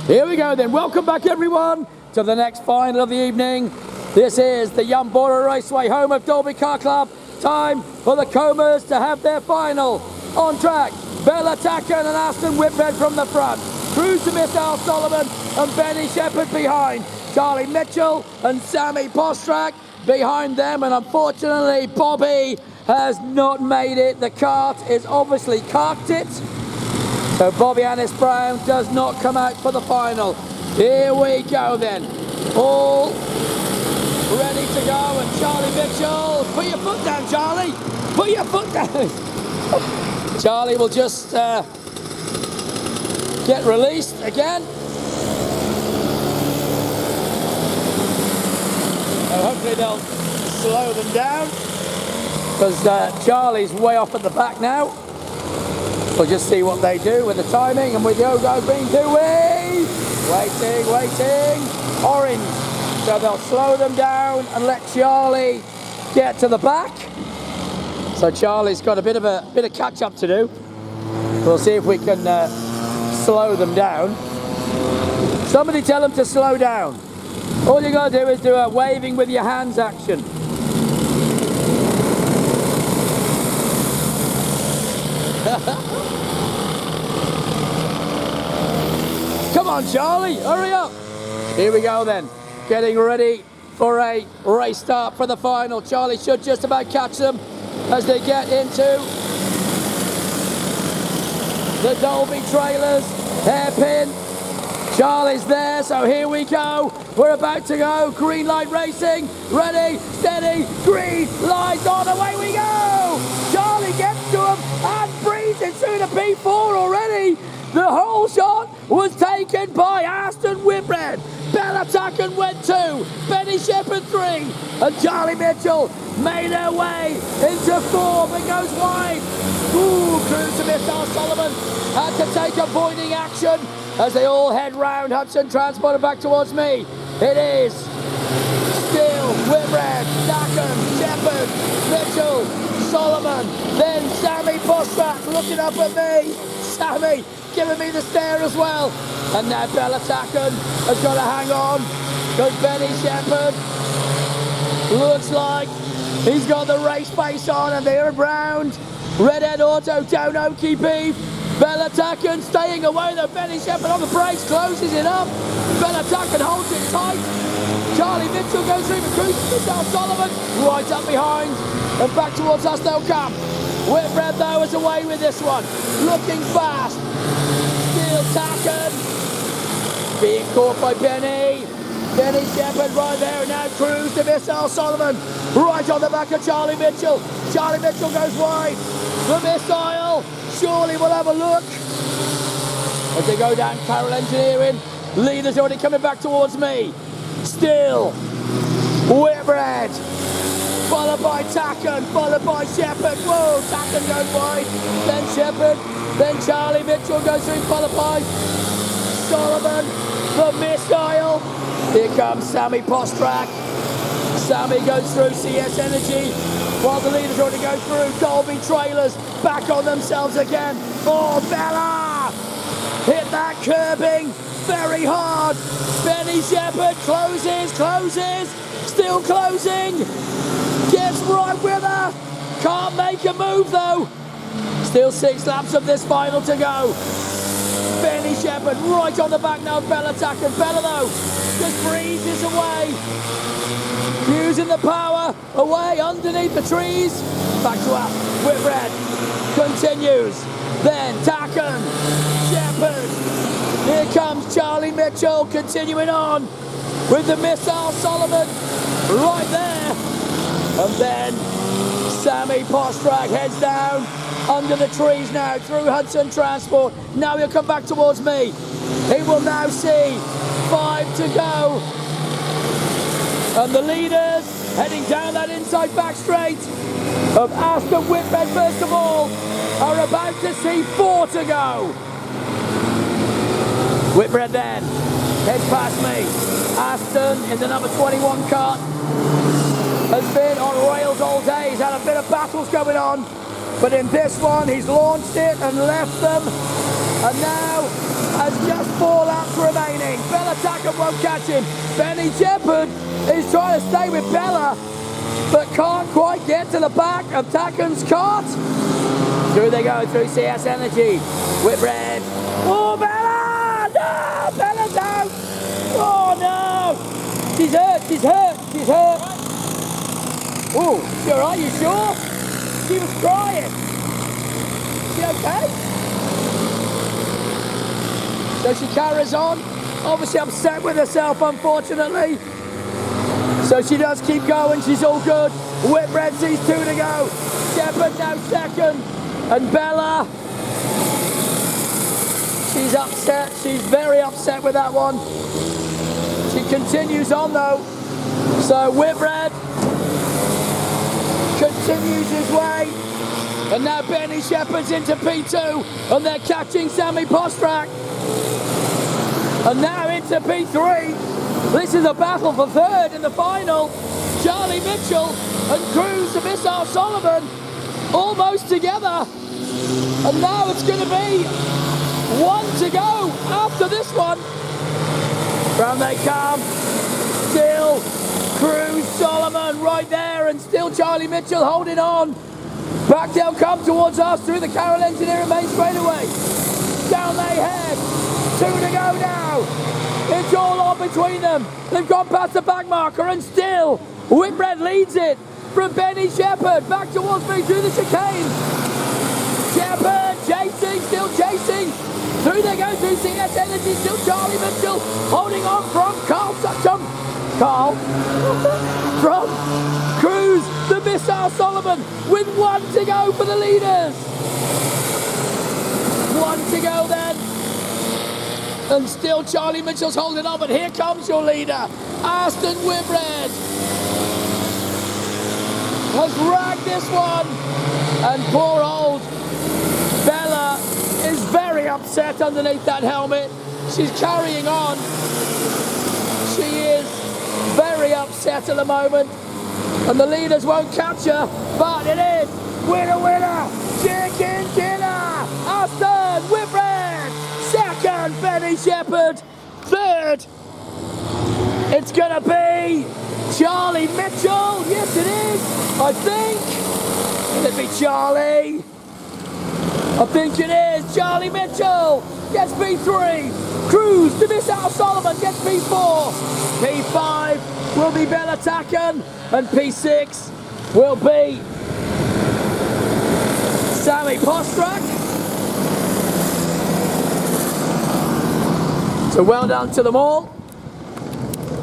Here we go then. Welcome back everyone to the next final of the evening. This is the Yumbora Raceway, home of Dalby Car Club. Time for the Comas to have their final. On track, Bella Tacken and Aston Whitbread from the front. Cruise to Miss Al Solomon and Benny Shepherd behind. Charlie Mitchell and Sammy Postrak behind them, and unfortunately Bobby has not made it. The kart is obviously carked it. So Bobby Annis Brown does not come out for the final. Here we go then. All ready to go, and Charlie Mitchell, put your foot down, Charlie. Put your foot down. Charlie will just get released again. So hopefully they'll slow them down, because Charlie's way off at the back now. We'll just see what they do with the timing, and with Yogo Green doing, waiting, orange. So they'll slow them down and let Charlie get to the back. So Charlie's got a bit of catch up to do. We'll see if we can slow them down. Somebody tell them to slow down. All you got to do is do a waving with your hands action. Come on, Charlie, hurry up. Here we go then, getting ready for a race start for the final. Charlie should just about catch them as they get into the Dalby trailers. Hairpin. Charlie's there, so here we go. We're about to go. Green light racing. Ready, steady, green lights on. Away we go. Charlie gets to him and breathes into the P4 already. The whole shot was taken by Aston Whitbread. Bella Tacken went 2, Benny Shepherd 3, and Charlie Mitchell made her way into 4, but goes wide. Ooh, cruise to Miss Al Solomon had to take avoiding action as they all head round Hudson Transport and back towards me. It is still Whitbread, Tacken, Shepherd, Mitchell, Solomon, then Sammy Postrak looking up at me. Sammy giving me the stare as well. And now Bella Tacken has got to hang on, because Benny Shepherd looks like he's got the race pace on, and they're around. Redhead Auto down Oaky Beef. Bella Tacken staying away though. Benny Shepherd on the brakes, closes it up. Bella Tacken holds it tight. Charlie Mitchell goes through the cruise. Al Solomon right up behind, and back towards us they'll come. Whitbread though is away with this one, looking fast. Still Tacken, being caught by Benny. Benny Shepherd right there, now cruise to Miss Al Solomon, right on the back of Charlie Mitchell. Charlie Mitchell goes wide. The missile surely will have a look as they go down Carroll Engineering. Leader's already coming back towards me. Still Whitbread, followed by Tacken, followed by Shepherd. Whoa, Tacken goes wide, then Shepherd, then Charlie Mitchell goes through, followed by Solomon, the missile. Here comes Sammy Postrak. Sammy goes through CS Energy, while the leaders already go through. Dalby trailers back on themselves again. Oh, Bella hit that curbing very hard. Benny Shepherd closes, still closing. Gets right with her. Can't make a move though. Still 6 laps of this final to go. Benny Shepherd right on the back now of Bella Tacken. Bella though just breezes away, using the power away underneath the trees. Back to us. Whitbread continues. Then Tacken, Shepherd. Here comes Charlie Mitchell continuing on with the Miss Al Solomon right there. And then Sammy Postrak heads down under the trees now through Hudson Transport. Now he'll come back towards me. He will now see 5 to go. And the leaders heading down that inside back straight of Aston Whitbread first of all are about to see 4 to go. Whitbread then heads past me. Aston in the number 21 kart has been on rails all day. He's had a bit of battles going on, but in this one he's launched it and left them. And now And just 4 laps remaining. Bella Tacken won't catch him. Benny Shepherd is trying to stay with Bella, but can't quite get to the back of Tacken's kart. Through they go, through CS Energy. Whitbread. Oh, Bella! No! Bella, no! Oh, no! She's hurt, she's hurt, she's hurt. Oh, you alright, you sure? She was crying. Is she okay? So she carries on, obviously upset with herself, unfortunately. So she does keep going, she's all good. Whitbread sees 2 to go. Shepherd now second. And Bella, she's upset, she's very upset with that one. She continues on though. So Whitbread continues his way. And now Benny Shepherd's into P2 and they're catching Sammy Postrak. And now into P3. This is a battle for third in the final. Charlie Mitchell and Cruz the Missile Solomon almost together. And now it's going to be 1 to go after this one. Round they come. Still Cruz, Solomon right there, and still Charlie Mitchell holding on. Back they'll come towards us through the Carroll Engineering main straightaway. Down they head. 2 to go now. It's all on between them. They've gone past the back marker and still Whitbread leads it from Benny Shepherd. Back towards me through the chicane. Shepherd chasing, still chasing. Through they go through CS Energy. Still Charlie Mitchell holding on from from Cruz, the Missile Solomon, with 1 to go for the leaders. 1 to go then. And still Charlie Mitchell's holding on, but here comes your leader, Aston Whitbread. Has ragged this one. And poor old Bella is very upset underneath that helmet. She's carrying on. She is very upset at the moment. And the leaders won't catch her, but it is winner, winner, chicken dinner. Aston Whitbread, second Benny Shepherd, third. It's gonna be Charlie Mitchell. Yes, it is. I think. Will it be Charlie? I think it is. Charlie Mitchell gets P3. Cruz to Missile Solomon gets P4. P5 will be Bella Tacken. And P6 will be Sammy Postrak. So well done to them all.